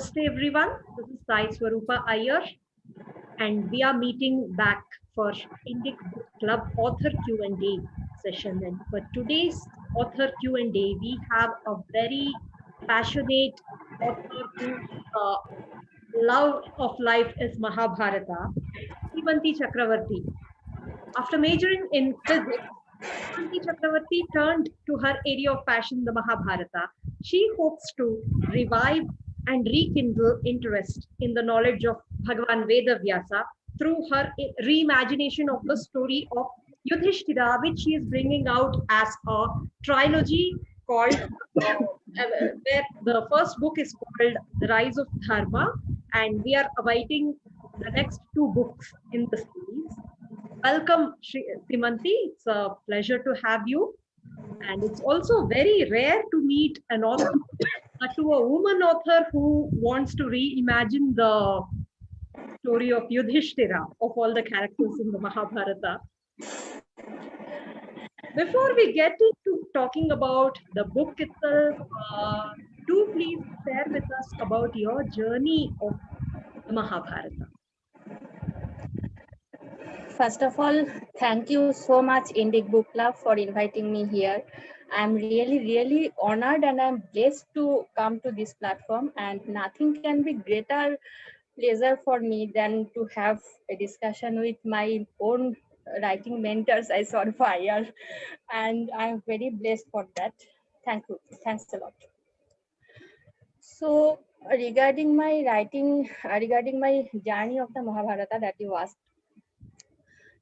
Namaste everyone, this is Sai Swarupa Iyer and we are meeting back for Indic Book Club author Q&A session. And for today's author Q&A, we have a very passionate author whose love of life is Mahabharata, Srimanti Chakravarti. After majoring in physics, Srimanti Chakravarti turned to her area of passion, the Mahabharata. She hopes to revive and rekindle interest in the knowledge of Bhagavan Veda Vyasa through her reimagination of the story of Yudhishthira, which she is bringing out as a trilogy called, where the first book is called The Rise of Dharma, and we are awaiting the next two books in the series. Welcome, Srimanti. It's a pleasure to have you. And it's also very rare to meet an author, to a woman author who wants to reimagine the story of Yudhishthira, of all the characters in the Mahabharata. Before we get into talking about the book itself, do please share with us about your journey of the Mahabharata. First of all, thank you so much, Indic Book Club, for inviting me here. I'm really honored and I'm blessed to come to this platform, and nothing can be greater pleasure for me than to have a discussion with my own writing mentors, I saw fire, and I'm very blessed for that. Thank you. Thanks a lot. So regarding my writing, regarding my journey of the Mahabharata that you asked,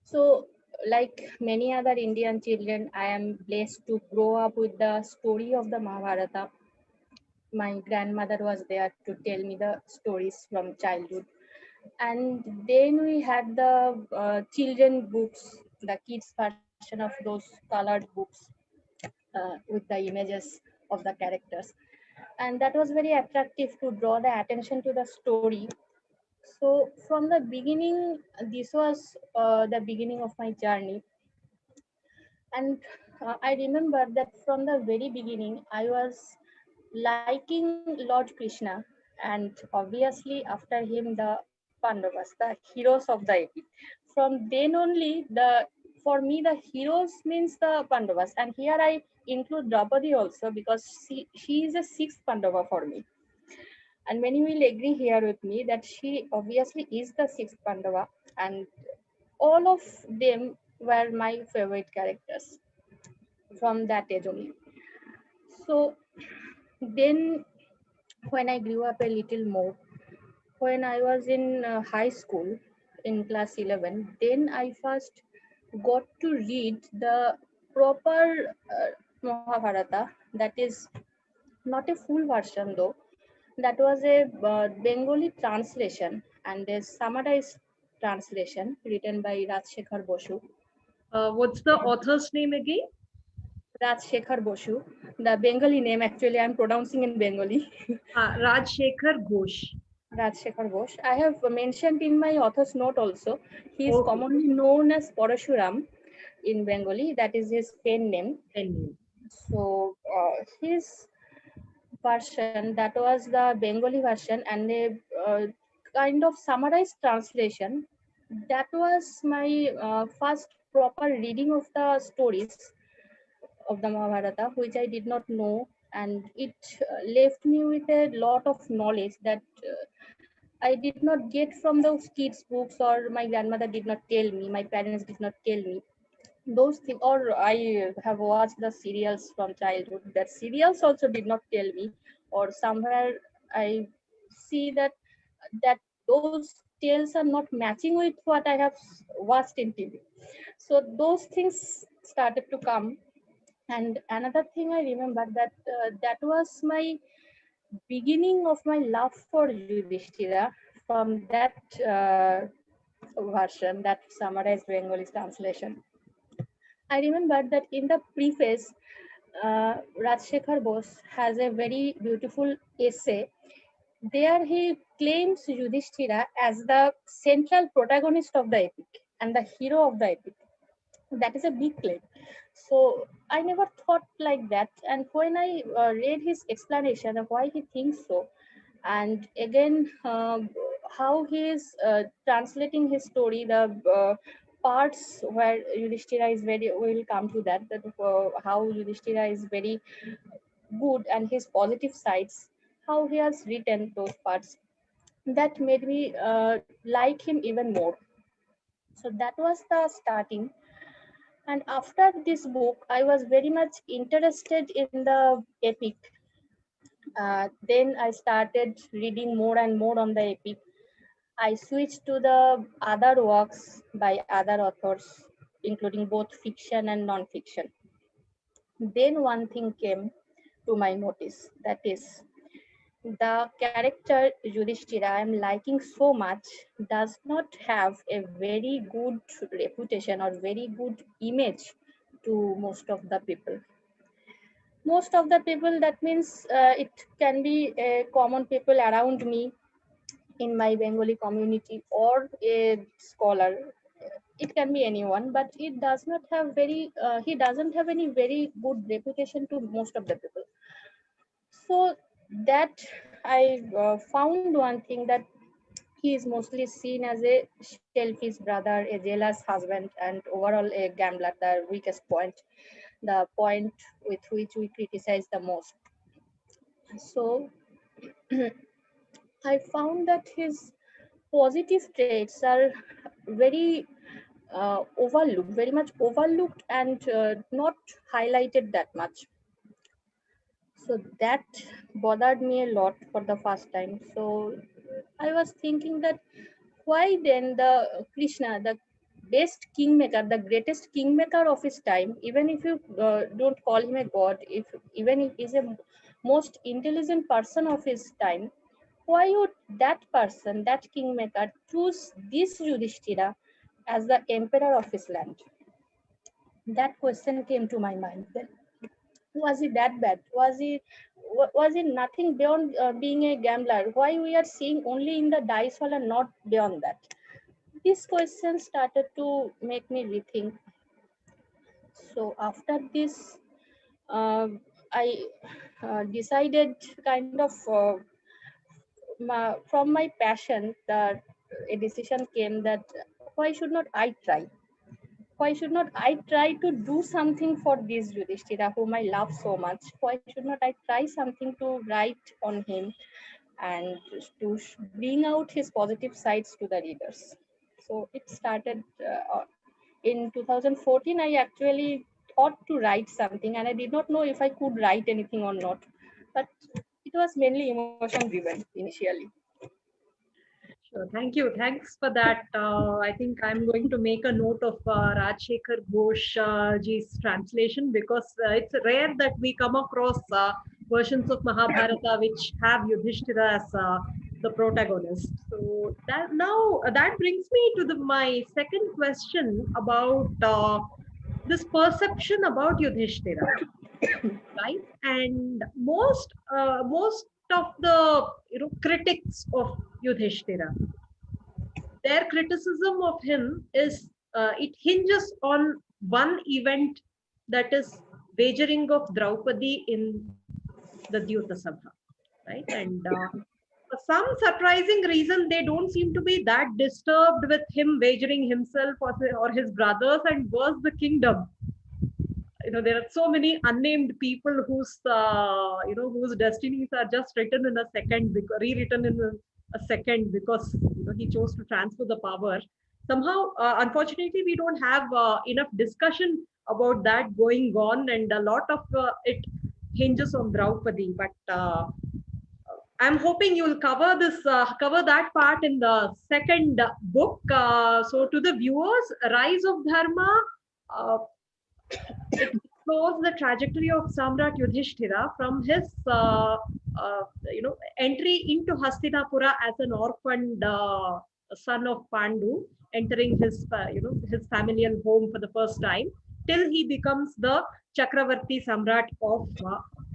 so, like many other Indian children, I am blessed to grow up with the story of the Mahabharata. My grandmother was there to tell me the stories from childhood. And then we had the children books, the kids version of those colored books with the images of the characters. And that was very attractive to draw the attention to the story. So from the beginning, this was the beginning of my journey. And I remember that from the very beginning, I was liking Lord Krishna, and obviously after him, the Pandavas, the heroes of the epic. From then only, for me, the heroes means the Pandavas. And here I include Draupadi also, because she is a sixth Pandava for me. And many will agree here with me that she obviously is the sixth Pandava, and all of them were my favorite characters from that age only. So then when I grew up a little more, when I was in high school in class 11, then I first got to read the proper Mahabharata, that is not a full version though. That was a Bengali translation and a summarized translation written by Rajshekhar Bosu. What's the author's name again? Rajshekhar Bosu. The Bengali name, actually, I'm pronouncing in Bengali. Rajshekhar Ghosh. Rajshekhar Ghosh. I have mentioned in my author's note also. He is commonly known as Parashuram in Bengali. That is his pen name. So his version, that was the Bengali version, and a kind of summarized translation. That was my first proper reading of the stories of the Mahabharata, which I did not know, and it left me with a lot of knowledge that I did not get from those kids' books, or my grandmother did not tell me, my parents did not tell me those things, or I have watched the serials from childhood. That serials also did not tell me, or somewhere I see that those tales are not matching with what I have watched in TV. So those things started to come. And another thing I remember that was my beginning of my love for Yudhishthira from that version, that summarized Bengali translation. I remember that in the preface, Rajshekhar Bose has a very beautiful essay. There he claims Yudhishthira as the central protagonist of the epic and the hero of the epic. That is a big claim. So I never thought like that. And when I read his explanation of why he thinks so, And again, how he is translating his story, the parts where Yudhishthira is very, we will come to that, how Yudhishthira is very good and his positive sides, how he has written those parts, that made me like him even more. So that was the starting. And after this book, I was very much interested in the epic. Then I started reading more and more on the epic. I switched to the other works by other authors, including both fiction and non-fiction. Then one thing came to my notice, that is, the character Yudhishthira I am liking so much does not have a very good reputation or very good image to most of the people. Most of the people, that means it can be a common people around me in my Bengali community or a scholar. It can be anyone, but it does not have very, he doesn't have any very good reputation to most of the people. So that I found one thing, that he is mostly seen as a selfish brother, a jealous husband, and overall a gambler, the weakest point, the point with which we criticize the most. So I found that his positive traits are very overlooked, very much overlooked, and not highlighted that much. So that bothered me a lot for the first time. So I was thinking that why then the Krishna, the best kingmaker, the greatest kingmaker of his time, even if you don't call him a god, if even if he's a most intelligent person of his time, why would that person, that kingmaker, choose this Yudhishthira as the emperor of his land? That question came to my mind. Then was he that bad? Was he nothing beyond being a gambler? Why we are seeing only in the dice hall and not beyond that? This question started to make me rethink. So after this, uh, I decided kind of from my passion that a decision came that why should not I try? Why should not I try to do something for this Yudhishthira, whom I love so much? Why should not I try something to write on him and to bring out his positive sides to the readers? So it started in 2014. I actually thought to write something, and I did not know if I could write anything or not. But it was mainly emotion driven initially. Sure. Thank you. Thanks for that. I think I'm going to make a note of Rajshekhar Ghosh ji's translation, because it's rare that we come across versions of Mahabharata which have Yudhishthira as the protagonist. So that now that brings me to my second question about this perception about Yudhishthira, right? And most of the critics of Yudhishthira, their criticism of him is it hinges on one event, that is wagering of Draupadi in the Dyuta Sabha, right? And for some surprising reason, they don't seem to be that disturbed with him wagering himself or his brothers and was the kingdom. There are so many unnamed people whose destinies are just written in a second, rewritten in a second, because he chose to transfer the power. Somehow, unfortunately, we don't have enough discussion about that going on, and a lot of it hinges on Draupadi. But I'm hoping you'll cover that part in the second book. So to the viewers, Rise of Dharma, uh, it explores the trajectory of Samrat Yudhishthira from his entry into Hastinapura as an orphaned son of Pandu, entering his familial home for the first time, till he becomes the Chakravarti Samrat of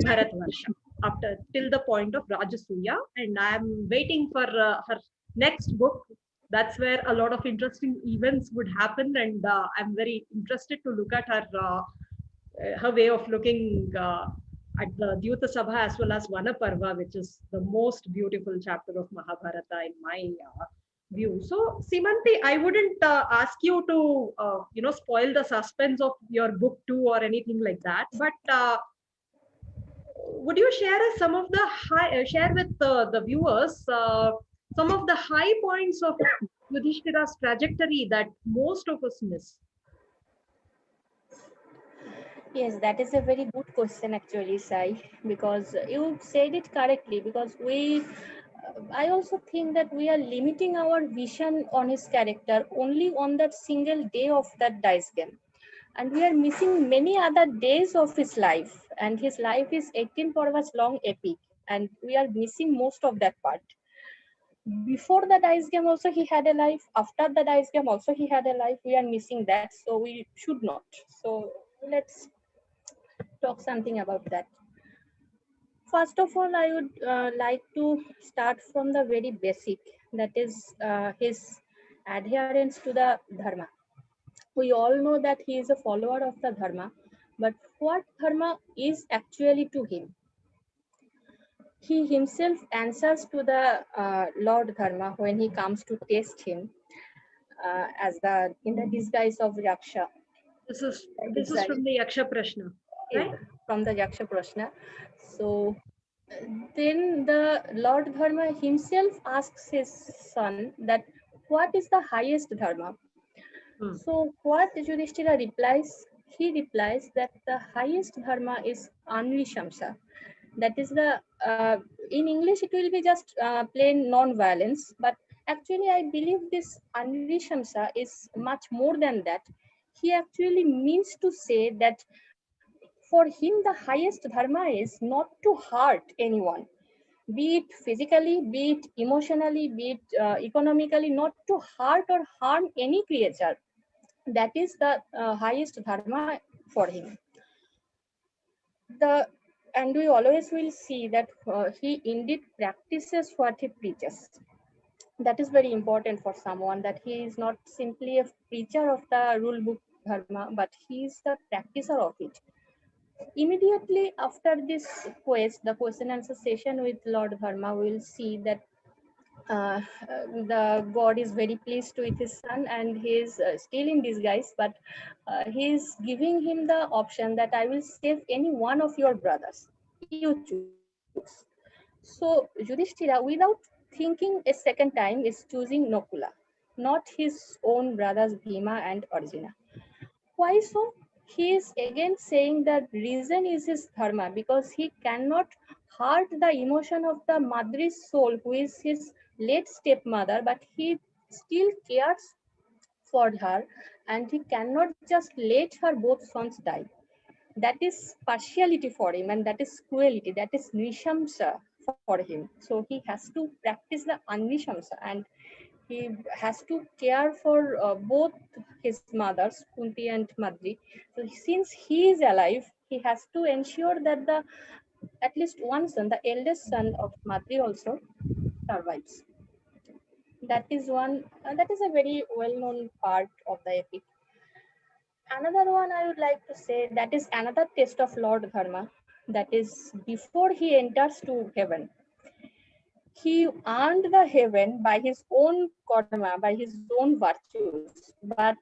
Bharatvarsha, after till the point of Rajasuya. And I am waiting for her next book. That's where a lot of interesting events would happen, and I'm very interested to look at her way of looking at the Dyuta Sabha as well as Vanaparva, which is the most beautiful chapter of Mahabharata in my view. So, Simanti, I wouldn't ask you to, spoil the suspense of your book too or anything like that. But would you share us some of the share with the viewers some of the high points of Yudhishthira's trajectory that most of us miss? Yes, that is a very good question actually, Sai, because you said it correctly. Because I also think that we are limiting our vision on his character only on that single day of that dice game. And we are missing many other days of his life. And his life is 18 Parvas long epic. And we are missing most of that part. Before the dice game also he had a life. After the dice game also he had a life. We are missing that. So we should not. So let's talk something about that. First of all, I would like to start from the very basic, that is his adherence to the Dharma. We all know that he is a follower of the Dharma, but what Dharma is actually to him? He himself answers to the Lord Dharma when he comes to test him as the in the disguise of Yaksha. This is from the Yaksha Prashna, right? From the Yaksha Prashna. So then the Lord Dharma himself asks his son that what is the highest Dharma? So what Yudhishthira replies? He replies that the highest Dharma is Anvishamsa. That is the, in English it will be just plain non-violence, but actually I believe this Anvishamsa is much more than that. He actually means to say that for him the highest Dharma is not to hurt anyone, be it physically, be it emotionally, be it economically, not to hurt or harm any creature. That is the highest Dharma for him. And we always will see that he indeed practices what he preaches. That is very important for someone, that he is not simply a preacher of the rule book Dharma, but he is the practicer of it. Immediately after this quest, the question answer session with Lord Dharma, we will see that the god is very pleased with his son, and he is still in disguise, but he is giving him the option that I will save any one of your brothers, you choose. So Yudhishthira, without thinking a second time, is choosing Nakula, not his own brothers Bhima and Arjuna. Why so? He is again saying that reason is his dharma, because he cannot hurt the emotion of the Madri's soul, who is his late stepmother, but he still cares for her, and he cannot just let her both sons die. That is partiality for him, and that is cruelty, that is nishamsa for him. So he has to practice the anishamsa, and he has to care for both his mothers, Kunti and Madri. So since he is alive, he has to ensure that the at least one son, the eldest son of Madri, also survives. That is one. That is a very well-known part of the epic. Another one I would like to say, that is another test of Lord Dharma. That is before he enters to heaven. He earned the heaven by his own karma, by his own virtues. But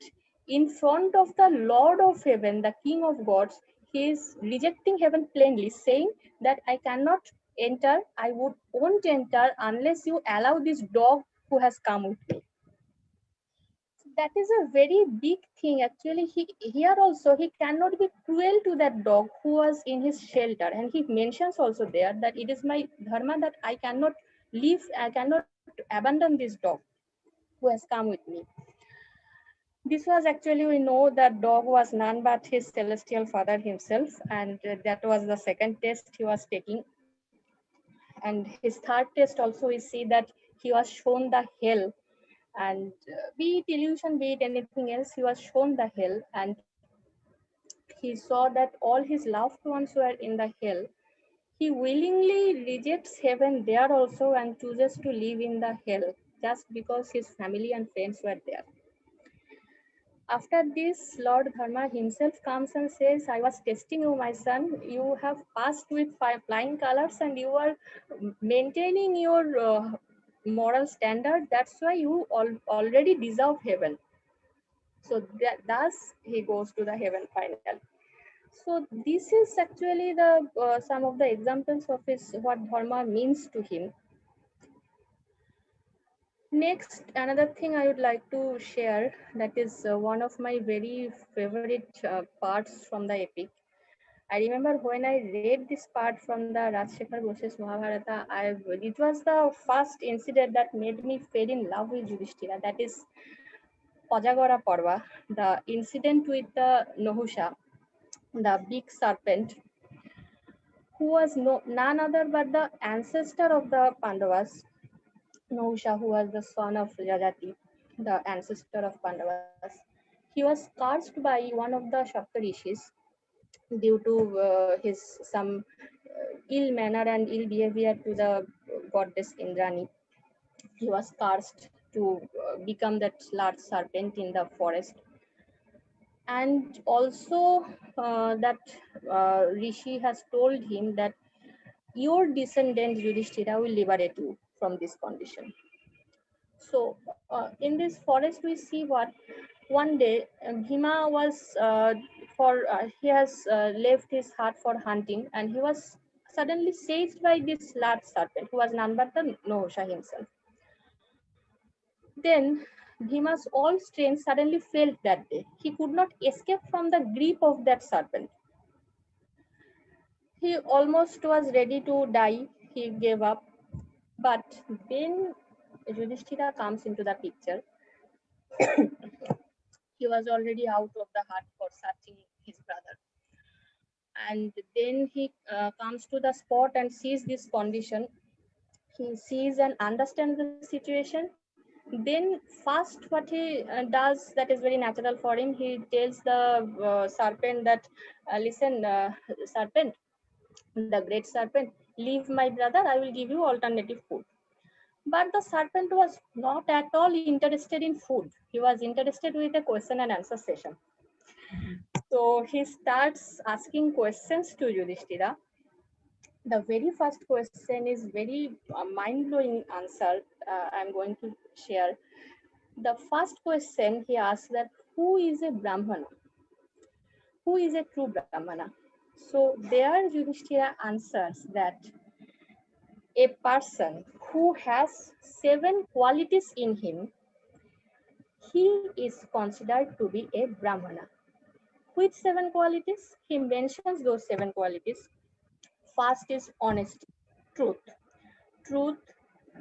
in front of the Lord of heaven, the King of gods, he is rejecting heaven plainly, saying that I cannot enter, won't enter unless you allow this dog who has come with me. That is a very big thing. Actually, here also he cannot be cruel to that dog who was in his shelter, and he mentions also there that it is my dharma that I cannot abandon this dog who has come with me. This was actually, we know that dog was none but his celestial father himself, and that was the second test he was taking. And his third test also, we see that he was shown the hell, and be it illusion, be it anything else, he was shown the hell, and he saw that all his loved ones were in the hell. He willingly rejects heaven there also and chooses to live in the hell just because his family and friends were there. After this, Lord Dharma himself comes and says, I was testing you, my son. You have passed with flying colors and you are maintaining your moral standard. That's why you already deserve heaven. So thus he goes to the heaven final. So this is actually the some of the examples of his what dharma means to him. Next, another thing I would like to share that is one of my very favorite parts from the epic. I remember when I read this part from the Rajshekhar Bose's Mahabharata, it was the first incident that made me fall in love with Yudhishthira. That is Pajagora Parva, the incident with the Nahusha, the big serpent, who was none other but the ancestor of the Pandavas, Nahusha, who was the son of Jajati, the ancestor of Pandavas. He was cursed by one of the Saptarishis due to his some ill manner and ill behavior to the goddess Indrani. He was cursed to become that large serpent in the forest. And also that Rishi has told him that your descendant Yudhishthira will liberate you from this condition. So in this forest, we see what one day Bhima was he has left his hut for hunting, and he was suddenly seized by this large serpent, who was none but the Nahusha himself. Then Bhima's all strength suddenly failed that day. He could not escape from the grip of that serpent. He almost was ready to die. He gave up. But then Yudhishthira comes into the picture. He was already out of the hut for searching his brother. And then he comes to the spot and sees this condition. He sees and understands the situation. Then first what he does that is very natural for him, he tells the serpent that, listen, serpent, the great serpent, leave my brother, I will give you alternative food. But the serpent was not at all interested in food. He was interested with a question and answer session. So he starts asking questions to Yudhishthira. The very first question is very mind-blowing answer I'm going to share. The first question he asks that who is a Brahmana? Who is a true Brahmana? So there Yudhishthira answers that a person who has 7 qualities in him, he is considered to be a Brahmana. Which 7 qualities? He mentions those 7 qualities. First is honesty, truth,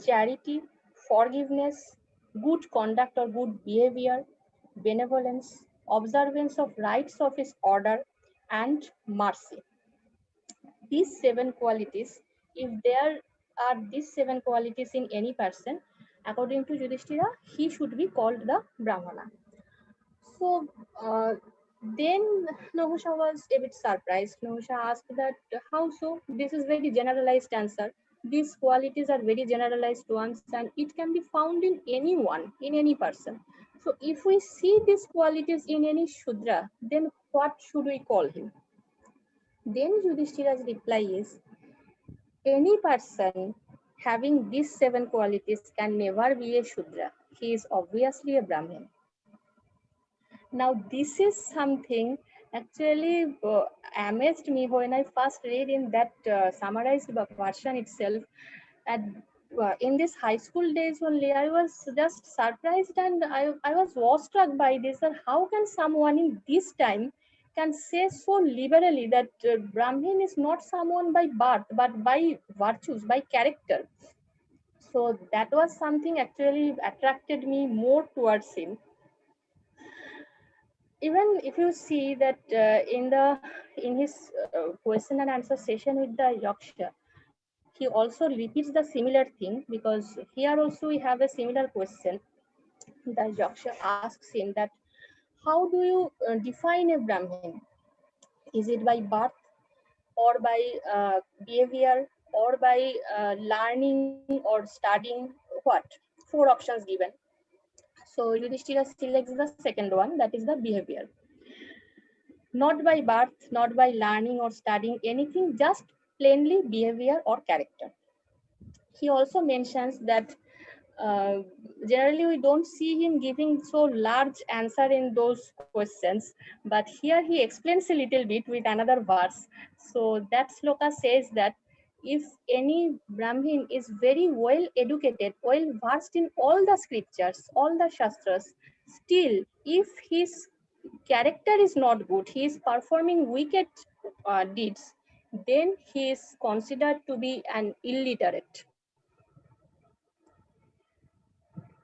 charity, forgiveness, good conduct or good behavior, benevolence, observance of rights of his order, and mercy. These 7 qualities, if there are these 7 qualities in any person, according to Yudhishthira, he should be called the Brahmana. So then Nahusha was a bit surprised. Nahusha asked that, how so? This is very generalized answer. These qualities are very generalized ones and it can be found in anyone, in any person. So if we see these qualities in any Shudra, then what should we call him? Then Yudhishthira's reply is, any person having these 7 qualities can never be a Shudra. He is obviously a Brahmin. Now, this is something actually amazed me when I first read in that summarized version itself. And in this high school days only, I was just surprised and I was awestruck by this. That how can someone in this time can say so liberally that Brahmin is not someone by birth, but by virtues, by character. So that was something actually attracted me more towards him. Even if you see that in his question and answer session with the Yaksha, he also repeats the similar thing, because here also we have a similar question. The Yaksha asks him that, how do you define a Brahmin? Is it by birth or by behavior or by learning or studying? What? 4 options given. So Yudhishthira selects the second one, that is the behavior. Not by birth, not by learning or studying anything, just plainly behavior or character. He also mentions that uh, generally we don't see him giving so large answer in those questions, but here he explains a little bit with another verse. So that sloka says that if any Brahmin is very well educated, well versed in all the scriptures, all the shastras, still if his character is not good, he is performing wicked deeds, then he is considered to be an illiterate.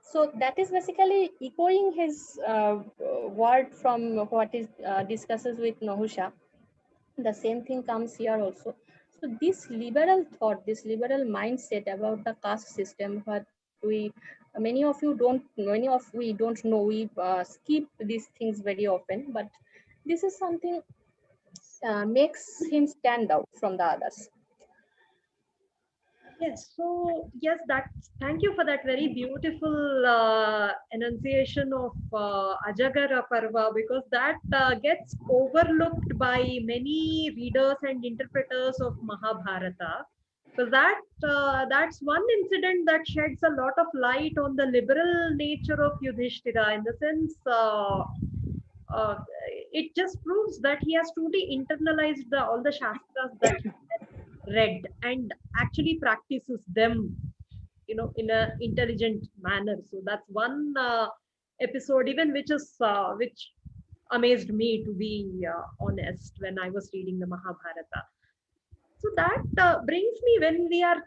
So that is basically echoing his word from what is discusses with Nahusha. The same thing comes here also. So this liberal thought, this liberal mindset about the caste system, what we many of you don't, many of we don't know, we skip these things very often, but this is something makes him stand out from the others. Yes, so yes, thank you for that very beautiful enunciation of Ajagara Parva, because that gets overlooked by many readers and interpreters of Mahabharata. Because that's one incident that sheds a lot of light on the liberal nature of Yudhishthira, in the sense uh, it just proves that he has truly internalized all the shastras that he has read and actually practices them, in a intelligent manner. So that's one episode, even which amazed me, to be honest, when I was reading the Mahabharata. So that brings me, when we are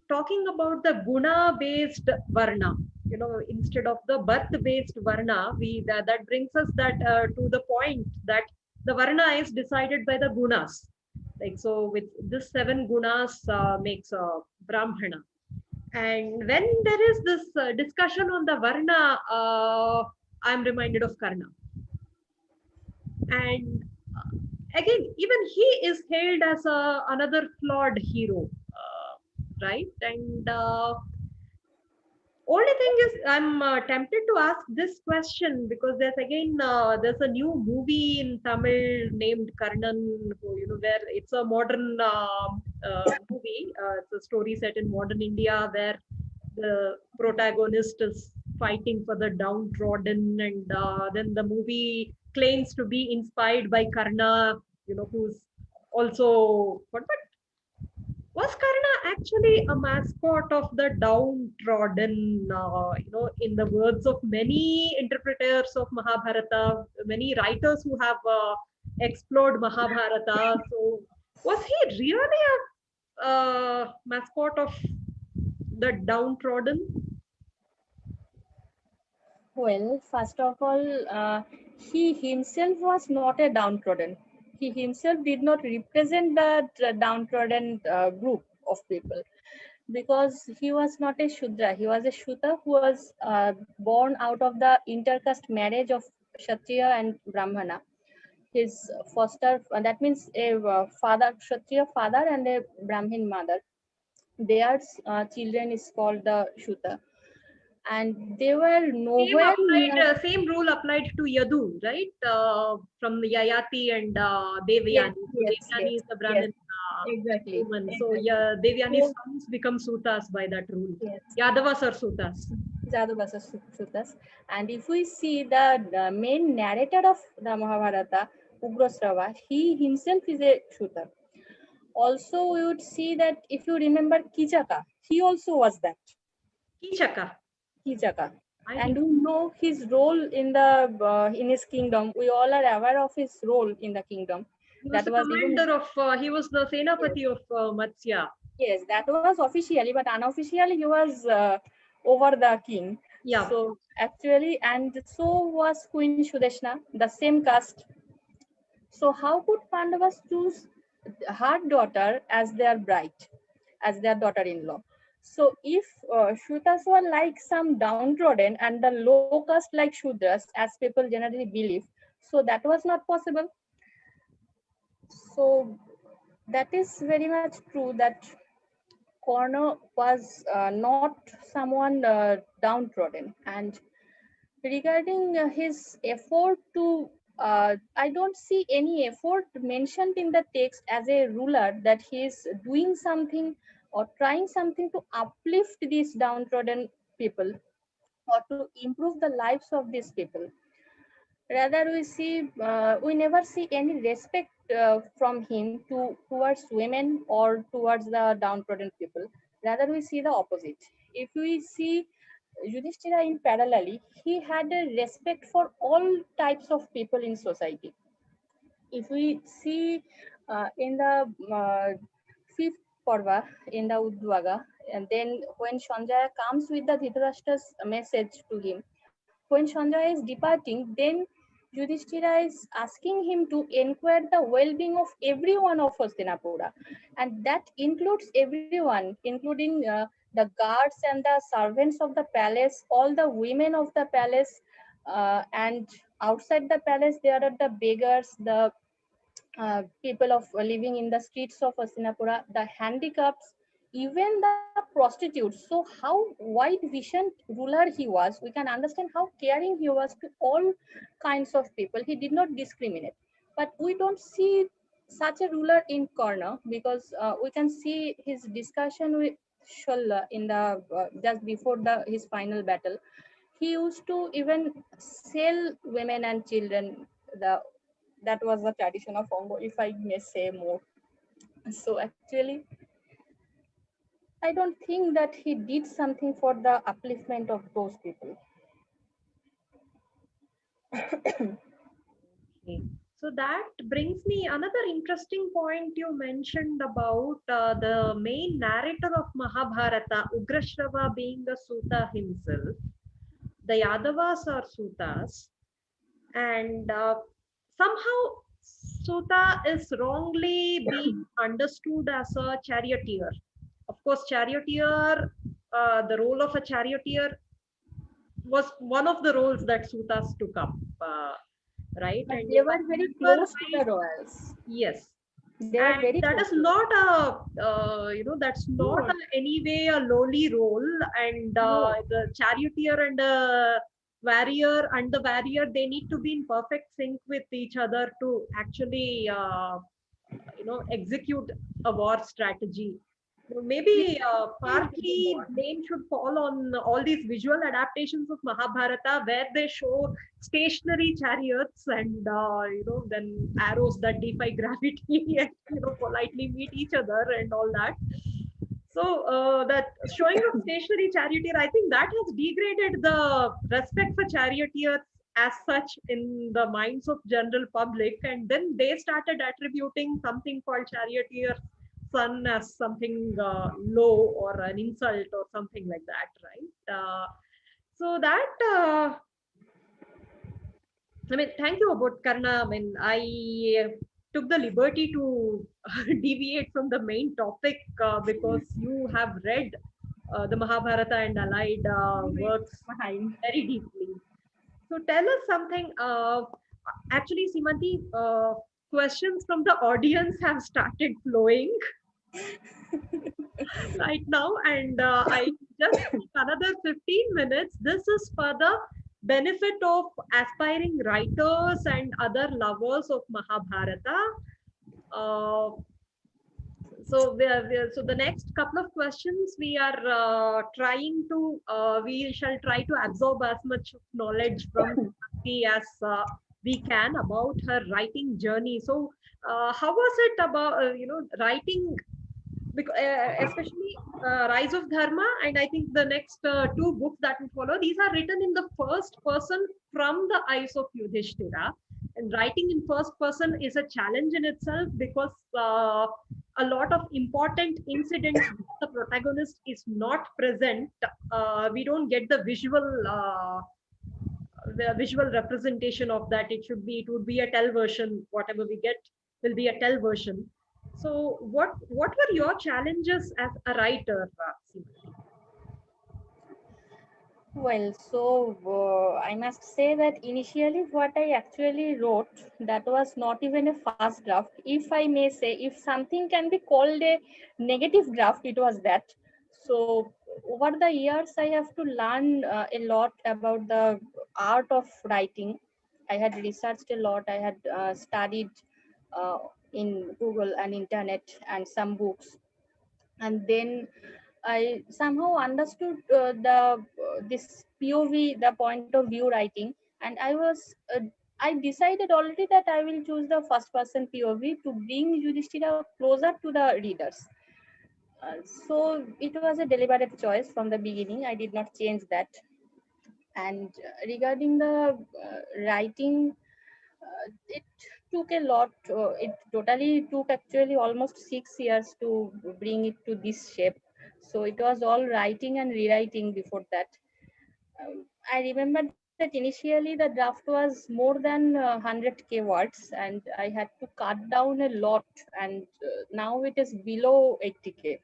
talking about the guna based varna, instead of the birth based varna, that brings us that to the point that the varna is decided by the gunas. Like, so with this 7 gunas makes a brahmana. And when there is this discussion on the varna, I'm reminded of Karna. And again, even he is hailed as another flawed hero, right? And only thing is, I'm tempted to ask this question, because there's a new movie in Tamil named Karnan, where it's a modern movie. It's a story set in modern India, where the protagonist is fighting for the downtrodden, and then the movie claims to be inspired by Karna, who's also but was Karna actually a mascot of the downtrodden? In the words of many interpreters of Mahabharata, many writers who have explored Mahabharata, so was he really a mascot of the downtrodden? Well, first of all, he himself was not a downtrodden. He himself did not represent that downtrodden group of people, because he was not a Shudra. He was a Shuta who was born out of the intercaste marriage of Kshatriya and Brahmana. His foster, that means a father, Kshatriya father and a Brahmin mother. Their children is called the Shuta, and they were nowhere near. Same rule applied to Yadu, right? From Yayati and Yes, Devyani. So yes, Devyani yes, is the yes, Brahmin exactly, woman. So exactly. yeah, Devyani's So, sons become Sutas by that rule. yes, Yadavas are Sutas. Jadavasa Sutras. And if we see the main narrator of the Mahabharata, Ugrasrava, he himself is a shooter. Also, we would see that if you remember Kichaka, he also was that. Kichaka. Kichaka. I And did. we know his role in his kingdom. We all are aware of his role in the kingdom. He was That the was even, commander of, he was the Senapati of Matsya. yes, that was officially, but unofficially he was over the king. Yeah. So actually, and so was Queen Sudeshna, the same caste. So how could Pandavas choose her daughter as their bride, as their daughter-in-law? So if Shudras were like some downtrodden and the low caste like Shudras, as people generally believe, so that was not possible. So that is very much true that Karna was not someone downtrodden, and regarding his effort to, I don't see any effort mentioned in the text as a ruler that he is doing something or trying something to uplift these downtrodden people or to improve the lives of these people. Rather, we never see any respect from him towards women or towards the downtrodden people. Rather, we see the opposite. If we see Yudhishthira in parallelly, he had a respect for all types of people in society. If we see in the fifth Parva, in the Udvaga, and then when Sanjaya comes with the Dhritarashtra's message to him, when Sanjaya is departing, then Yudhishthira is asking him to inquire the well-being of everyone of Hastinapura, and that includes everyone, including the guards and the servants of the palace, all the women of the palace, and outside the palace there are the beggars, the people of living in the streets of Hastinapura, the handicaps, even the prostitutes. So how wide vision ruler he was, we can understand how caring he was to all kinds of people. He did not discriminate. But we don't see such a ruler in Karna, because we can see his discussion with Shalla in the just before the his final battle. He used to even sell women and children. The That was the tradition of Ongo, if I may say more. So actually, I don't think that he did something for the upliftment of those people. Okay. So that brings me another interesting point you mentioned about the main narrator of Mahabharata, Ugrashrava being a Suta himself. The Yadavas are Sutas, and somehow Suta is wrongly being understood as a charioteer. Of course, charioteer, the role of a charioteer was one of the roles that Sutas took up, right? But And they if I were very remember close to right, the royals. yes, They were and very that close is to them. not a that's not No, a, anyway a lowly role, and no. the charioteer and the warrior, they need to be in perfect sync with each other to actually execute a war strategy. Maybe partly blame should fall on all these visual adaptations of Mahabharata, where they show stationary chariots and then arrows that defy gravity and politely meet each other and all that. So that showing of stationary charioteer, I think that has degraded the respect for charioteers as such in the minds of general public, and then they started attributing something called charioteer son as something low or an insult or something like that, right? So that I mean, thank you about Karna. I mean, I took the liberty to deviate from the main topic because you have read the Mahabharata and allied works Fine. very deeply. So tell us something. Actually, Simanti, questions from the audience have started flowing right now, and I just need another 15 minutes. This is for the benefit of aspiring writers and other lovers of Mahabharata. Uh, so the next couple of questions we are trying to we shall try to absorb as much knowledge from Bhakti as we can about her writing journey. So how was it about writing, because especially Rise of Dharma, and I think the next two books that will follow, these are written in the first person from the eyes of Yudhishthira. And writing in first person is a challenge in itself, because a lot of important incidents the protagonist is not present. We don't get the visual representation of that. It would be a tell version. Whatever we get will be a tell version. So what were your challenges as a writer, Seema? Well, so I must say that initially what I actually wrote, that was not even a first draft. If I may say, if something can be called a negative draft, it was that. So over the years, I have to learn a lot about the art of writing. I had researched a lot. I had studied uh, in Google and internet and some books, and then I somehow understood this POV, the point of view writing, and I decided already that I will choose the first person POV to bring Yudhishthira closer to the readers. So it was a deliberate choice from the beginning. I did not change that. And regarding the writing, it took a lot. It totally took actually almost 6 years to bring it to this shape. So it was all writing and rewriting before that. I remember that initially the draft was more than 100K words, and I had to cut down a lot, and now it is below 80K.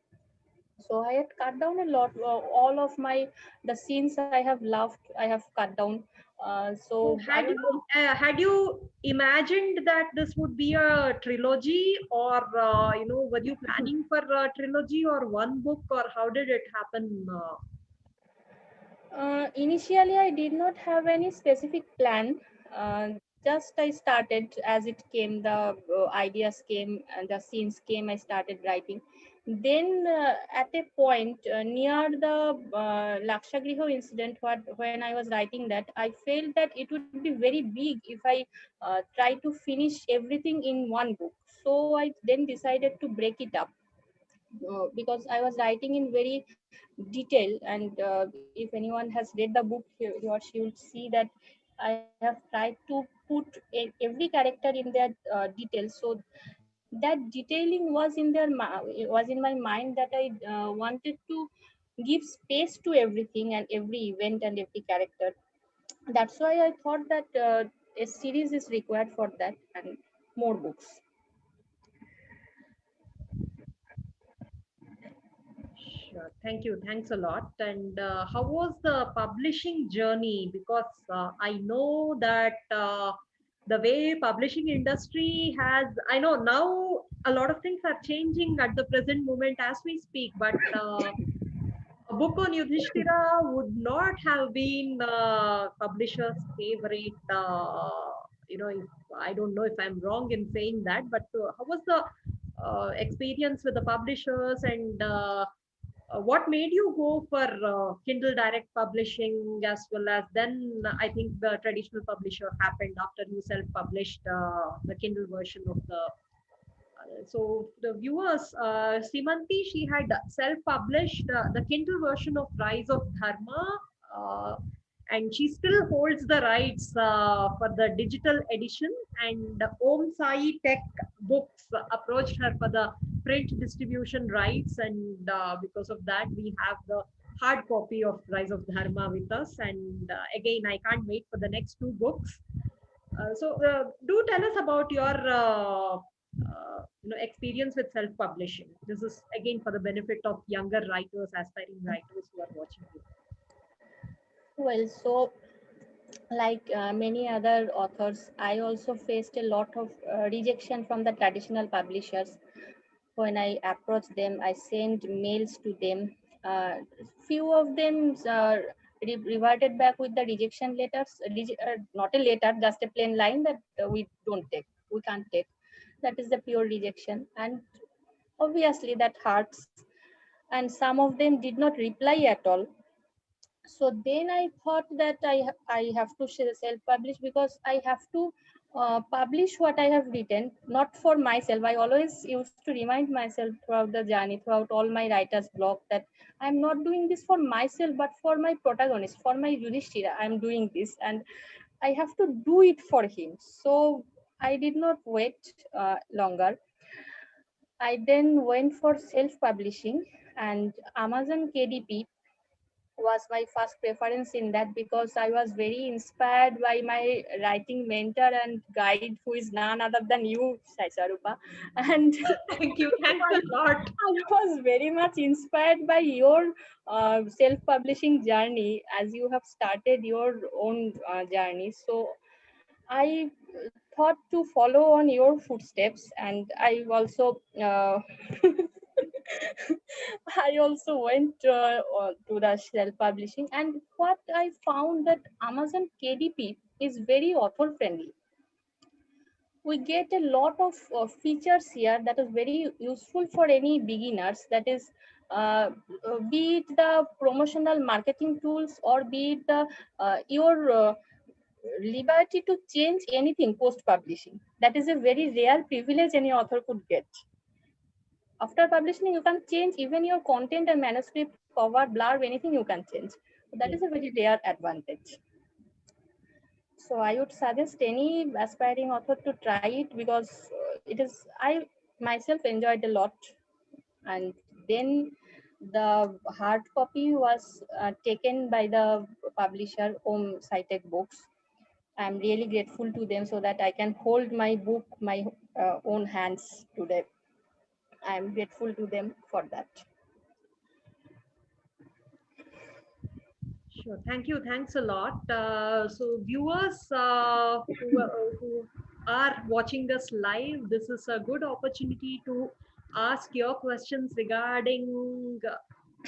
So I had cut down a lot. All of my the scenes I have loved, I have cut down. So So I was had you imagined that this would be a trilogy, or were you planning for a trilogy or one book, or how did it happen? initially I did not have any specific plan. Uh, just I started as it came. The ideas came and the scenes came. I started writing. Then at a point near the Lakshagriho incident, when I was writing that, I felt that it would be very big if I try to finish everything in one book. So I then decided to break it up because I was writing in very detail, and if anyone has read the book, he or she will see that I have tried to put every character in their details. So that detailing was in my mind that I wanted to give space to everything and every event and every character. That's why I thought that a series is required for that and more books. Sure. Thank you. Thanks a lot. And how was the publishing journey? Because I know that the way publishing industry has, I know now a lot of things are changing at the present moment as we speak, but a book on Yudhishthira would not have been publisher's favorite. If, I don't know if I'm wrong in saying that, but how was the experience with the publishers, and what made you go for Kindle Direct Publishing, as well as then I think the traditional publisher happened after you self-published the Kindle version of the. So the viewers, Simanti, she had self-published the Kindle version of Rise of Dharma, uh, and she still holds the rights for the digital edition. And Om Sai Tech Books approached her for the print distribution rights, and because of that, we have the hard copy of Rise of Dharma with us. And again, I can't wait for the next two books. Do tell us about your experience with self-publishing. This is again for the benefit of younger writers, aspiring writers who are watching you. Well, so like many other authors, I also faced a lot of rejection from the traditional publishers. When I approached them, I sent mails to them. Few of them reverted back with the rejection letters, not a letter, just a plain line that we don't take, we can't take. That is the pure rejection, and obviously that hurts. And some of them did not reply at all. So then I thought that I have to self publish because I have to publish what I have written, not for myself. I always used to remind myself throughout the journey, throughout all my writer's block, that I'm not doing this for myself, but for my protagonist, for my Yudhishthira. I'm doing this, and I have to do it for him. So I did not wait longer. I then went for self publishing, and Amazon KDP was my first preference in that, because I was very inspired by my writing mentor and guide, who is none other than you, Sai Sarupa. And Thank you. Thanks a lot. I was very much inspired by your self-publishing journey, as you have started your own journey. So I thought to follow on your footsteps, and I also I also went to the self-publishing, and what I found that Amazon KDP is very author friendly. We get a lot of features here that is very useful for any beginners. That is, be it the promotional marketing tools or be it the your liberty to change anything post publishing. That is a very rare privilege any author could get. After publishing, you can change even your content and manuscript, cover, blurb, anything you can change. So that Yes. is a very rare advantage. So I would suggest any aspiring author to try it, because it is, I myself enjoyed a lot. And then the hard copy was taken by the publisher Om Sci-Tech Books. I'm really grateful to them, so that I can hold my book my own hands today. I'm grateful to them for that. Sure. Thank you. Thanks a lot. So viewers who are watching this live, this is a good opportunity to ask your questions regarding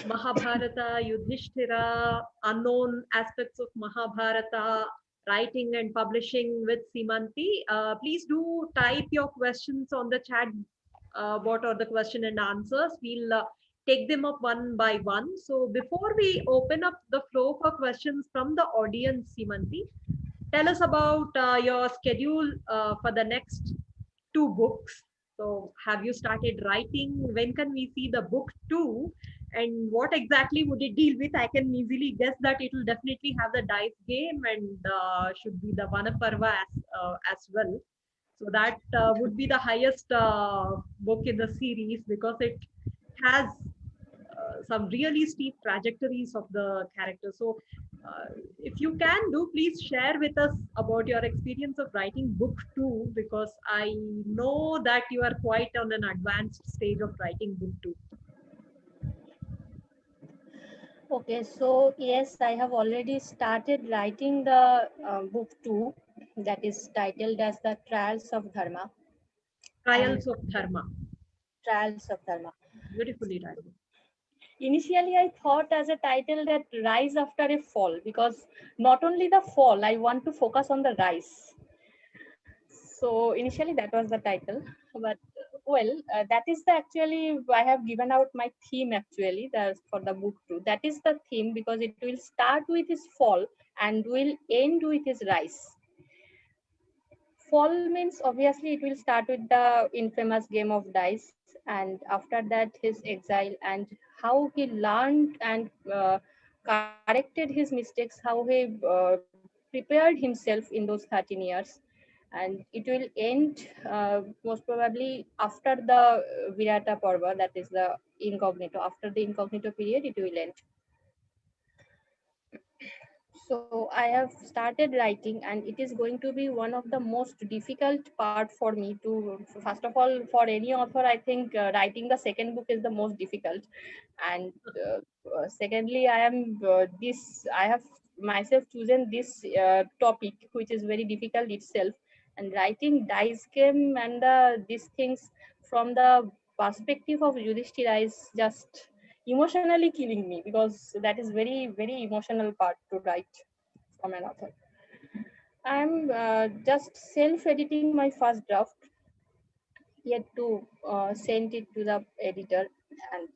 Mahabharata, Yudhishthira, unknown aspects of Mahabharata, writing and publishing with Simanti. Please do type your questions on the chat bot or the question and answers. We'll take them up one by one. So before we open up the floor for questions from the audience, Simanti, tell us about your schedule for the next two books. So have you started writing? When can we see the book two? And what exactly would it deal with? I can easily guess that it will definitely have the dice game and should be the Vanaparva as well. So that would be the highest book in the series because it has some really steep trajectories of the character. So, if you can do, please share with us about your experience of writing book two, because I know that you are quite on an advanced stage of writing book two. Okay, so yes, I have already started writing the book two, that is titled as The Trials of Dharma. And Trials of Dharma. Trials of Dharma. Beautifully titled. Initially, I thought as a title that Rise After a Fall, because not only the fall, I want to focus on the rise. So initially that was the title, but that is the actually I have given out my theme actually for the book two. That is the theme because it will start with his fall and will end with his rise. Fall means obviously it will start with the infamous game of dice, and after that his exile and how he learned and corrected his mistakes, how he prepared himself in those 13 years. And it will end most probably after the Virata Parva, that is the incognito. After the incognito period, it will end. So I have started writing, and it is going to be one of the most difficult part for me to. First of all, for any author, I think writing the second book is the most difficult, and secondly, I have myself chosen this topic, which is very difficult itself, and writing dice game and these things from the perspective of Yudhishthira is just emotionally killing me, because that is very emotional part to write from an author. I'm just self-editing my first draft, yet to send it to the editor. And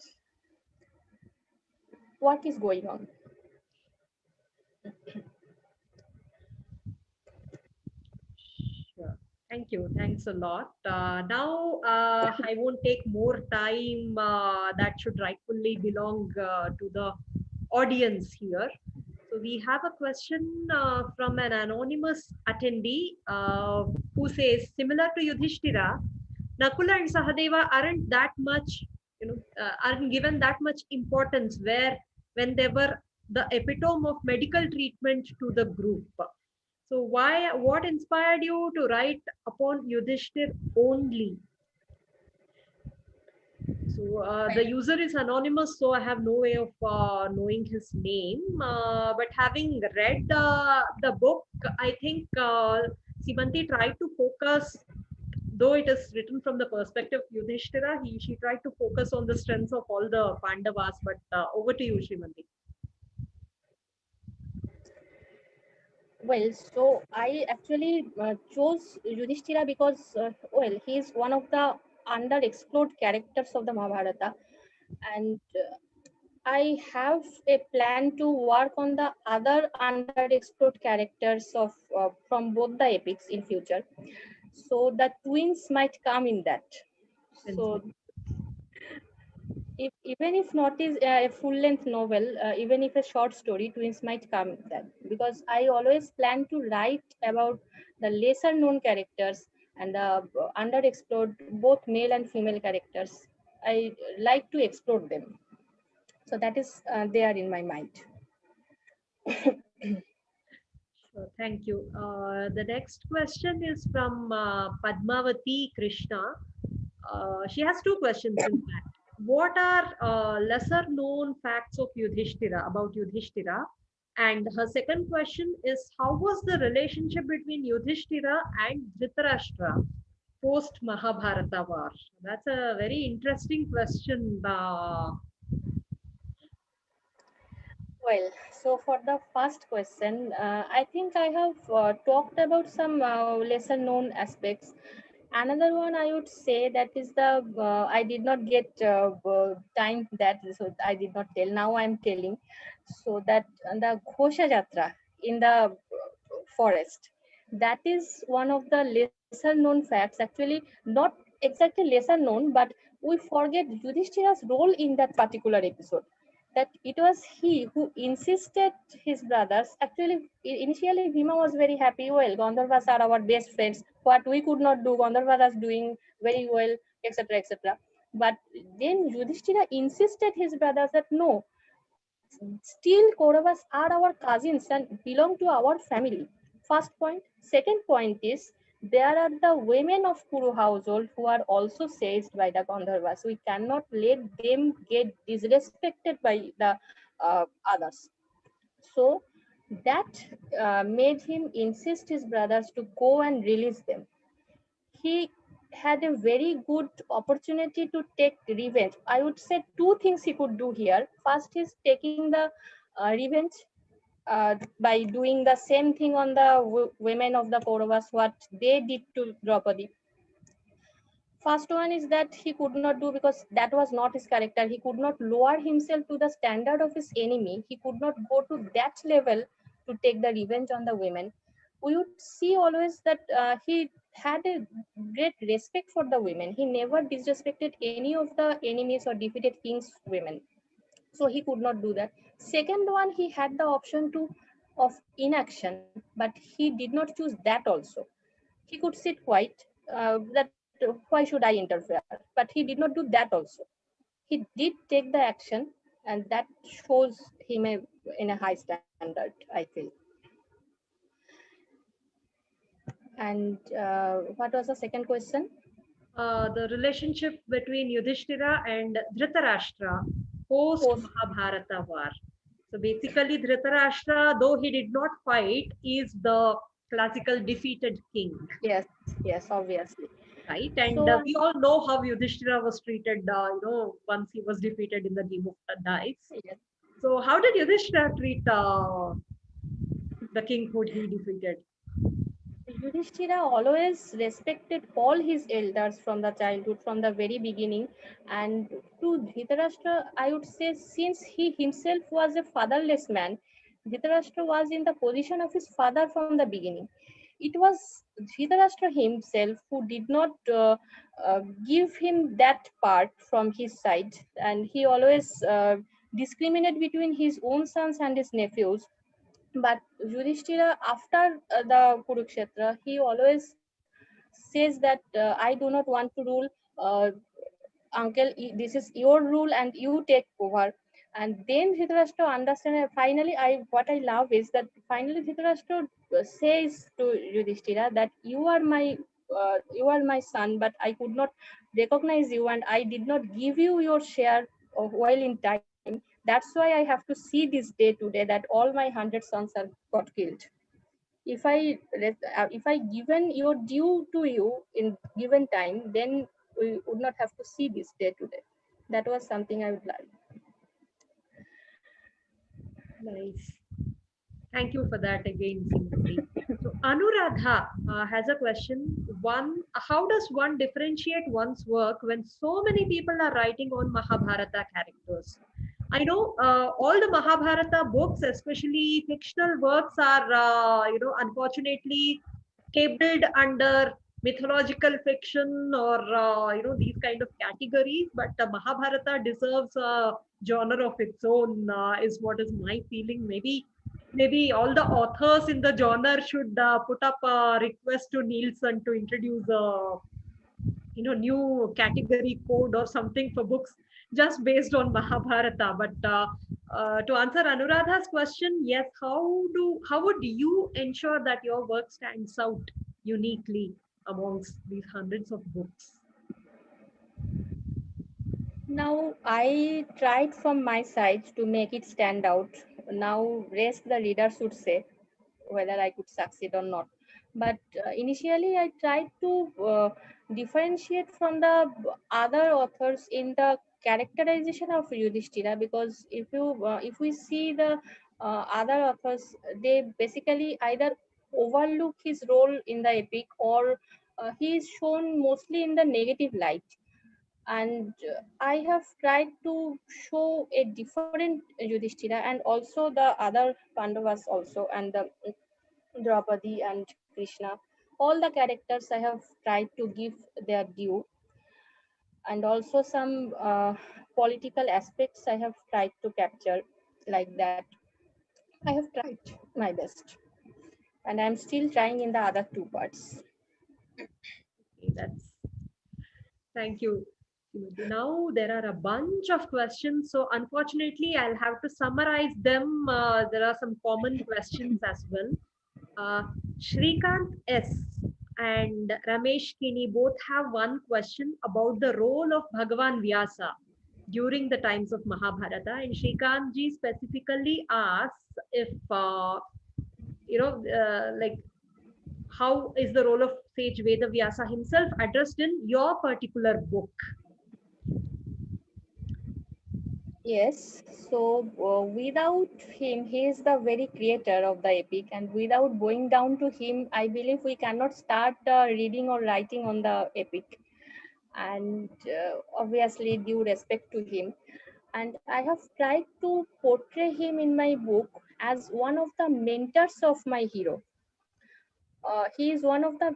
what is going on? Sure. Thank you. Thanks a lot. Now, I won't take more time. That should rightfully belong to the audience here. So we have a question from an anonymous attendee who says, similar to Yudhishthira, Nakula and Sahadeva aren't that much, aren't given that much importance where when they were the epitome of medical treatment to the group. So what inspired you to write upon Yudhishthir only? So the user is anonymous, so I have no way of knowing his name. But having read the book, I think Simanti tried to focus though it is written from the perspective of Yudhishthira, she tried to focus on the strengths of all the Pandavas. But over to you, Srimati. Well, so I actually chose Yudhishthira because, well, he is one of the underexplored characters of the Mahabharata, and I have a plan to work on the other underexplored characters of from both the epics in future. So the twins might come in that. So if even if not is a full length novel, even if a short story, twins might come in that, because I always plan to write about the lesser known characters and the underexplored both male and female characters. I like to explore them, so that is there in my mind. Sure, thank you. The next question is from Padmavati Krishna. She has two questions in fact. What are lesser known facts of Yudhishthira about Yudhishthira? And her second question is, how was the relationship between Yudhishthira and Dhritarashtra post Mahabharata war? That's a very interesting question. Well, so for the first question, I think I have talked about some lesser known aspects. Another one I would say that is the I did not get time that, so I did not tell. Now I am telling. So that the Ghosha Jatra in the forest, that is one of the lesser known facts. Actually, not exactly lesser known, but we forget Yudhishthira's role in that particular episode, that it was he who insisted his brothers. Actually, initially Bhima was very happy. Well, Gandharvas are our best friends. What we could not do, Gandharvas are doing very well, etc., etc. But then Yudhishthira insisted his brothers that no, still Kauravas are our cousins and belong to our family. First point. Second point is, there are the women of Kuru household who are also seized by the Gandharvas. We cannot let them get disrespected by the others. So that made him insist his brothers to go and release them. He had a very good opportunity to take revenge. I would say two things he could do here. First is taking the revenge by doing the same thing on the women of the Kauravas, what they did to Draupadi. First one is that he could not do, because that was not his character. He could not lower himself to the standard of his enemy. He could not go to that level to take the revenge on the women. We would see always that he had a great respect for the women. He never disrespected any of the enemies or defeated king's women. So he could not do that. Second one, he had the option to of inaction, but he did not choose that also. He could sit quiet, that why should I interfere, but he did not do that also. He did take the action, and that shows him in a high standard, I feel. And what was the second question? The relationship between Yudhishthira and Dhritarashtra post Mahabharata war. So basically, Dhritarashtra, though he did not fight, is the classical defeated king. Yes, yes, obviously. Right, and so, we all know how Yudhishthira was treated. Once he was defeated in the game of dice. Yes. So, how did Yudhishthira treat the king who he defeated? Yudhishthira always respected all his elders from the childhood, from the very beginning. And to Dhritarashtra, I would say, since he himself was a fatherless man, Dhritarashtra was in the position of his father from the beginning. It was Dhritarashtra himself who did not give him that part from his side, and he always discriminated between his own sons and his nephews. But Yudhishthira, after the Kurukshetra, he always says that I do not want to rule. Uncle, this is your rule, and you take over. And then Dhritarashtra understands. Finally, what I love is that finally Dhritarashtra says to Yudhishthira that you are my son, but I could not recognize you, and I did not give you your share of while in time. That's why I have to see this day today, that all my 100 sons are got killed. if I given your due to you in given time, then we would not have to see this day to day. That was something I would like. Nice. Thank you for that again, Simranji. So Anuradha has a question. One, how does one differentiate one's work when so many people are writing on Mahabharata characters? I know all the Mahabharata books, especially fictional works, are unfortunately tabled under mythological fiction or these kind of categories. But Mahabharata deserves a genre of its own. Is what is my feeling. Maybe all the authors in the genre should put up a request to Nielsen to introduce a new category code or something for books just based on Mahabharata. But to answer Anuradha's question, yes, how would you ensure that your work stands out uniquely amongst these hundreds of books? Now I tried from my side to make it stand out. Now rest the reader should say whether I could succeed or not. But initially, I tried to differentiate from the other authors in the characterization of Yudhishthira, because if we see the other authors, they basically either overlook his role in the epic, or he is shown mostly in the negative light. And I have tried to show a different Yudhishthira, and also the other Pandavas also, and the Draupadi and Krishna. All the characters I have tried to give their due, and also some political aspects I have tried to capture like that. I have tried my best, and I'm still trying in the other two parts. Okay, that's thank you. Srimati. Now there are a bunch of questions, so unfortunately I'll have to summarize them. There are some common questions as well. Uh, Shrikant S and Ramesh Kini both have one question about the role of Bhagavan Vyasa during the times of Mahabharata. And Shrikant ji specifically asks if, like, how is the role of sage Veda Vyasa himself addressed in your particular book? Yes, so without him, he is the very creator of the epic, and without going down to him, I believe we cannot start reading or writing on the epic. And obviously, due respect to him. And I have tried to portray him in my book as one of the mentors of my hero. He is one of the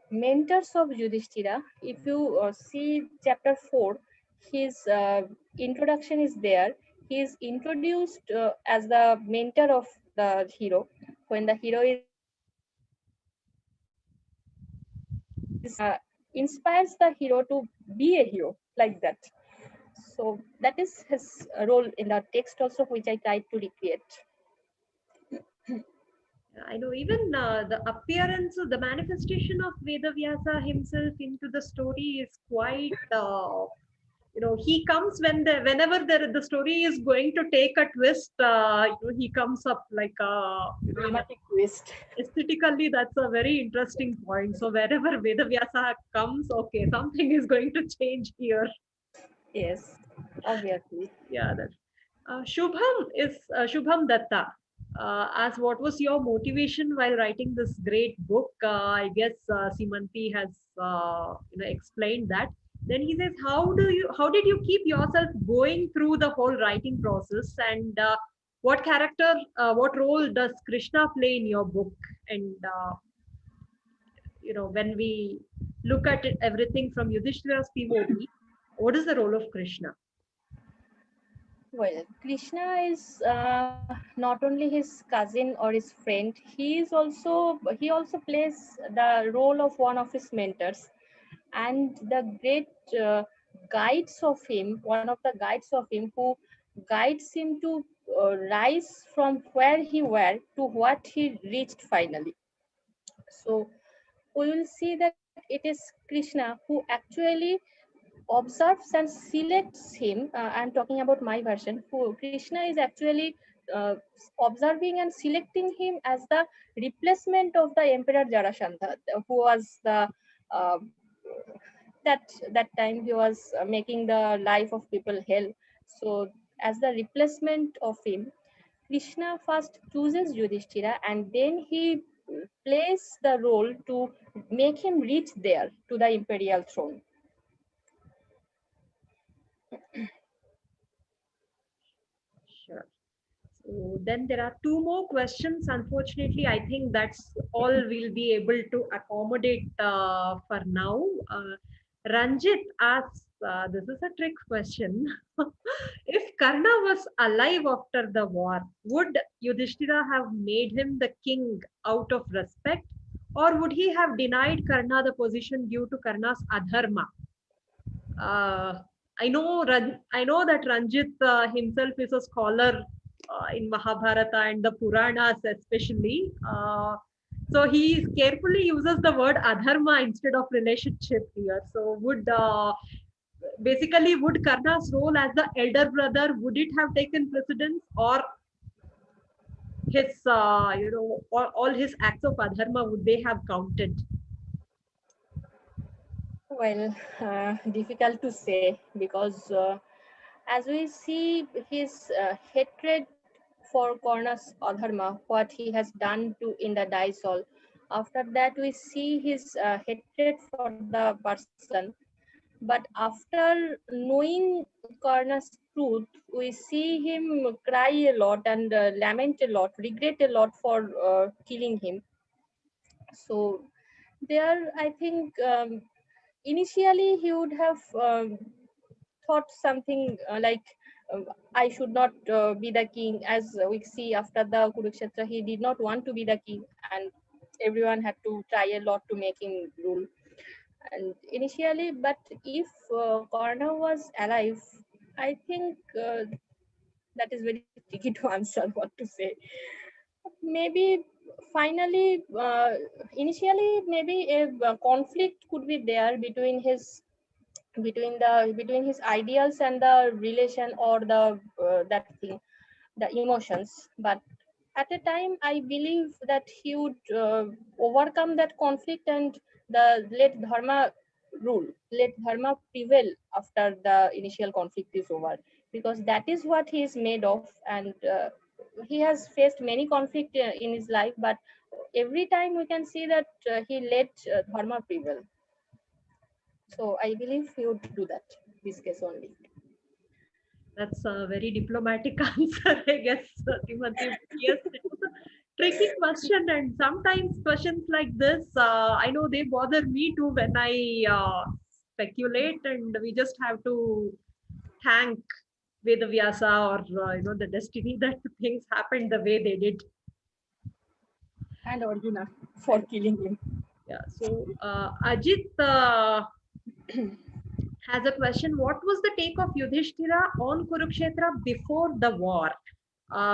mentors of Yudhishthira. If you see chapter 4, his introduction is there. He is introduced as the mentor of the hero. When the hero inspires the hero to be a hero, like that. So that is his role in the text also, which I tried to recreate. I know even the appearance, the manifestation of Vedavyasa himself into the story is quite. He comes whenever the story is going to take a twist. He comes up like Dramatic twist. aesthetically. That's a very interesting point. So wherever Vedavyasa comes, okay, something is going to change here. Yes, obviously. Yeah, that. Shubham Datta. As what was your motivation while writing this great book? I guess Simanti has explained that. Then he says, how did you keep yourself going through the whole writing process, and what role does Krishna play in your book? And when we look at it, everything from Yudhishthira's POV, what is the role of Krishna? Well, Krishna is not only his cousin or his friend. He also plays the role of one of his mentors, and the great guides of him. One of the guides of him who guides him to rise from where he were to what he reached finally. So we will see that it is Krishna who actually observes and selects him. I'm talking about my version. Who Krishna is actually observing and selecting him as the replacement of the Emperor Jarasandha, who was the uh, that time he was making the life of people hell. So as the replacement of him, Krishna first chooses Yudhishthira and then he plays the role to make him reach there to the imperial throne. Sure. So then there are two more questions. Unfortunately, I think that's all we'll be able to accommodate for now. Ranjit asks, this is a trick question. If Karna was alive after the war, would Yudhishthira have made him the king out of respect? Or would he have denied Karna the position due to Karna's adharma? Uh, I know that Ranjit himself is a scholar in Mahabharata and the Puranas especially. So he carefully uses the word adharma instead of relationship here. So would Karna's role as the elder brother, would it have taken precedence, or his all his acts of adharma, would they have counted? Well, difficult to say because as we see his hatred for Karna's adharma, what he has done to in the Daisal. After that, we see his hatred for the person. But after knowing Karna's truth, we see him cry a lot and lament a lot, regret a lot for killing him. So there, I think initially he would have thought something like I should not be the king. As we see after the Kurukshetra, he did not want to be the king, and everyone had to try a lot to make him rule. And initially, but if Karna was alive, I think that is very tricky to answer what to say. Maybe finally, initially, maybe a conflict could be there between his ideals and the relation or the that thing, the emotions. But at a time I believe that he would overcome that conflict and the let dharma rule, let dharma prevail after the initial conflict is over, because that is what he is made of. And he has faced many conflict in his life, but every time we can see that he let dharma prevail. So I believe he would do that this case only. That's a very diplomatic answer, I guess, Timothy. Yes, it was a tricky question, and sometimes questions like this, I know they bother me too when I speculate, and we just have to thank Vedavyasa or the destiny that things happened the way they did. And Arjuna for killing him. Yeah. So Ajit has a question. What was the take of Yudhishthira on Kurukshetra before the war?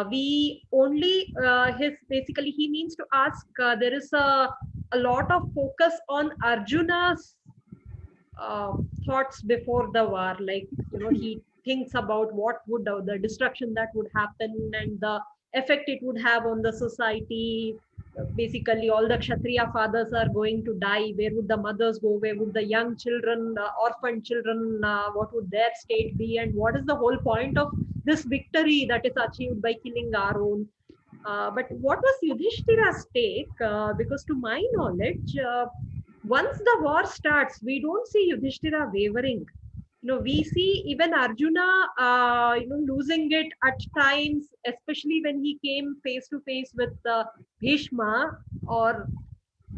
We only his basically he means to ask. There is a lot of focus on Arjuna's thoughts before the war, like he thinks about what would the destruction that would happen and the effect it would have on the society. Basically all the kshatriya fathers are going to die. Where would the mothers go? Where would the young children, orphan children, what would their state be? And what is the whole point of this victory that is achieved by killing our own? But what was Yudhishthira's take? Because to my knowledge, once the war starts, we don't see Yudhishthira wavering. We see even Arjuna, losing it at times, especially when he came face to face with Bhishma or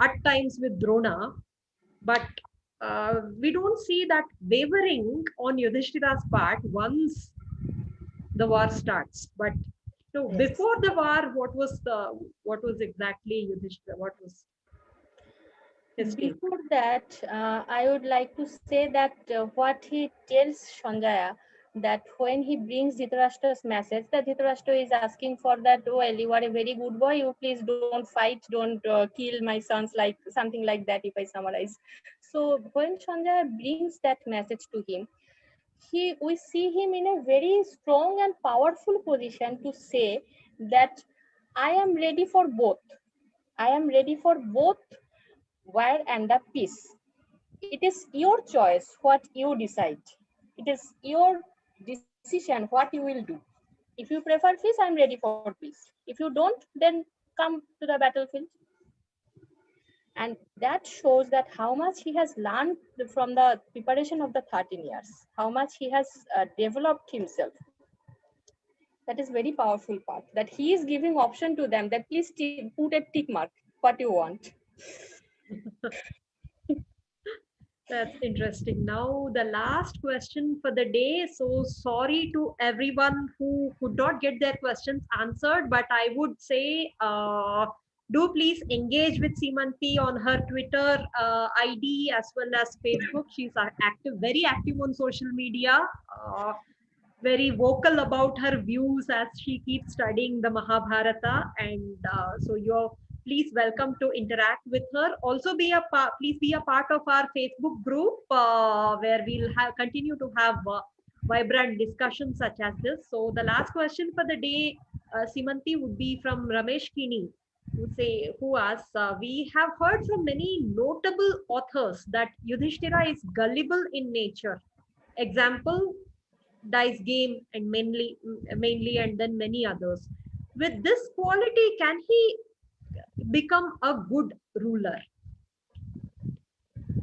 at times with Drona. But we don't see that wavering on Yudhishthira's part once the war starts. But Yes. before the war, what was exactly Yudhishthira? What was his take? Before that, I would like to say that what he tells Sanjaya, that when he brings Dhritarashtra's message, that Dhritarashtra is asking for that, well, you are a very good boy, you please don't fight, don't kill my sons, like something like that, if I summarize. So when Sanjaya brings that message to him, we see him in a very strong and powerful position to say that I am ready for both. I am ready for both war and the peace. It is your choice what you decide. It is your decision what you will do. If you prefer peace, I'm ready for peace. If you don't, then come to the battlefield. And that shows that how much he has learned from the preparation of the 13 years, how much he has developed himself. That is very powerful part, that he is giving option to them that please put a tick mark what you want. That's interesting. Now, the last question for the day. So, sorry to everyone who could not get their questions answered, but I would say do please engage with Simanti on her Twitter ID as well as Facebook. She's active, very active on social media, very vocal about her views as she keeps studying the Mahabharata. And so, you're please welcome to interact with her. Also be a please be a part of our Facebook group where we'll continue to have vibrant discussions such as this. So the last question for the day, Simanti, would be from Ramesh Kini, who asks, we have heard from many notable authors that Yudhishthira is gullible in nature. Example, dice game and mainly and then many others. With this quality, can he become a good ruler?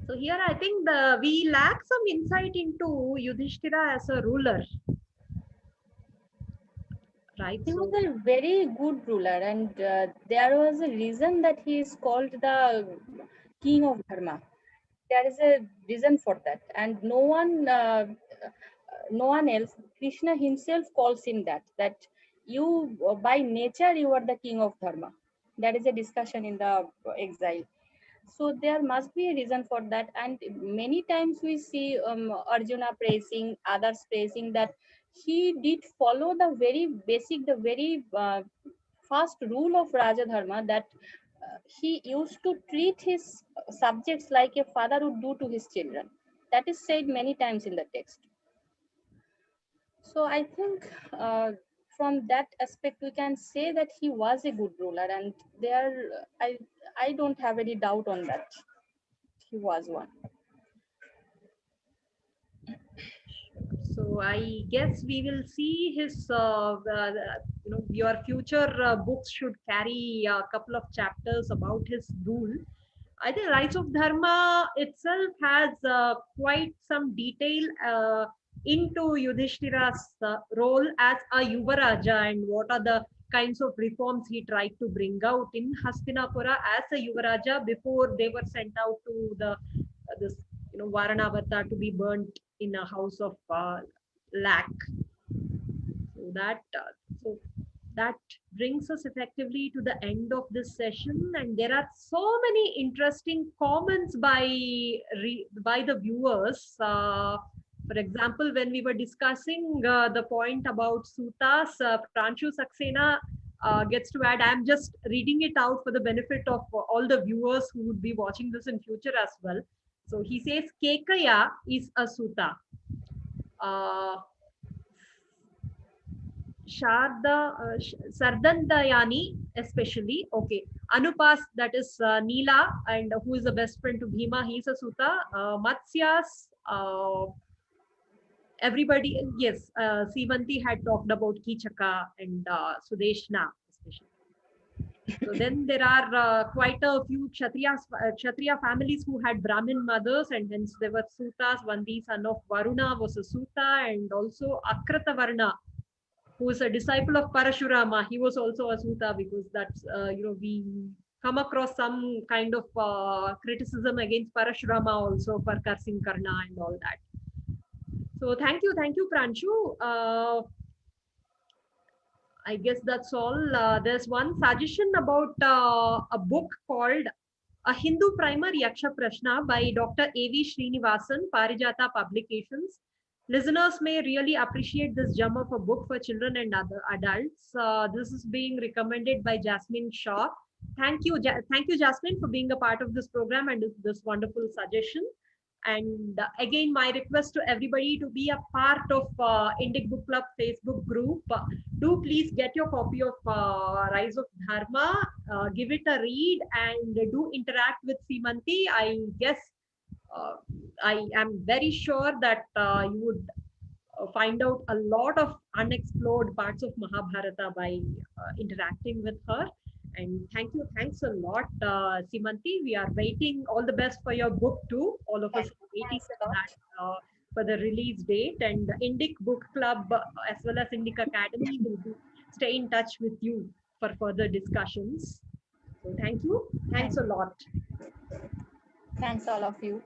So here I think we lack some insight into Yudhishthira as a ruler, right? He was So a very good ruler, and there was a reason that he is called the king of Dharma. There is a reason for that, and no one else. Krishna himself calls him that. That you, by nature, you are the king of Dharma. That is a discussion in the exile. So there must be a reason for that, and many times we see Arjuna praising, others praising that he did follow the very basic, the very first rule of Raja Dharma, that he used to treat his subjects like a father would do to his children. That is said many times in the text. So I think from that aspect we can say that he was a good ruler, and there I don't have any doubt on that. He was one. so I guess we will see his, your future books should carry a couple of chapters about his rule. I think Rise of Dharma itself has quite some detail into Yudhishthira's role as a Yuvaraja and what are the kinds of reforms he tried to bring out in Hastinapura as a Yuvaraja before they were sent out to the this Varanavata to be burnt in a house of lac. So so that brings us effectively to the end of this session, and there are so many interesting comments by the viewers. For example, when we were discussing the point about sutas, Pranshu Saxena gets to add. I'm just reading it out for the benefit of all the viewers who would be watching this in future as well. So he says Kekaya is a suta. Sharda, Sardandayani, especially. Okay. Anupas, that is Neela, and who is the best friend to Bhima, he's a Suta. Matsyas, everybody, yes, Sivanti had talked about Kichaka and Sudeshna, especially. So then there are quite a few Kshatriya families who had Brahmin mothers, and hence there were Sutas. Vandi, son of Varuna, was a Suta, and also Akrata Varna, who is a disciple of Parashurama. He was also a Suta because that's, we come across some kind of criticism against Parashurama also for cursing Karna and all that. So thank you, Pranshu. I guess that's all. There's one suggestion about a book called A Hindu Primer Yaksha Prashna by Dr. A.V. Srinivasan, Parijata Publications. Listeners may really appreciate this gem of a book for children and other adults. This is being recommended by Jasmine Shaw. Thank you, Jasmine, for being a part of this program and this wonderful suggestion. And again, my request to everybody to be a part of Indic Book Club Facebook group. Do please get your copy of Rise of Dharma, give it a read, and do interact with Seemanti. I guess uh, I am very sure that you would find out a lot of unexplored parts of Mahabharata by interacting with her. And thanks a lot, Simanti. We are waiting. All the best for your book too. All of us are waiting Thanks a for lot. that for the release date. And Indic Book Club as well as Indic Academy will stay in touch with you for further discussions. So thank you. Thanks a lot. Thanks all of you.